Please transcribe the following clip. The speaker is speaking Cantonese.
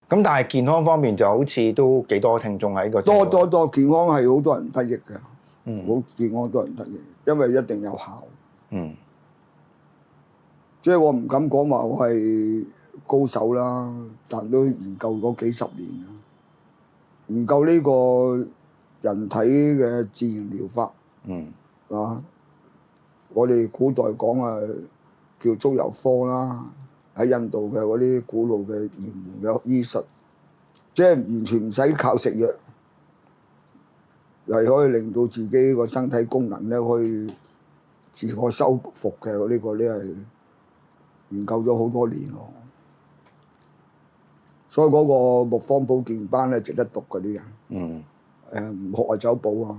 咁但係健康方面就好似都幾多聽眾喺個多健康係好多人得益嘅，好健康多人得益，因為一定有效。即係我唔敢講話我係高手啦，但都研究咗幾十年啦，研究呢個人體嘅自然療法。我哋古代講叫足油科啦，喺印度嘅嗰啲古老嘅玄門嘅醫術，即係完全唔使靠食藥，係可以令到自己個身體功能咧可以自我修復嘅。呢個咧係研究咗好多年咯，所以嗰個木方保健班咧值得讀嗰啲人。唔學就走寶啊。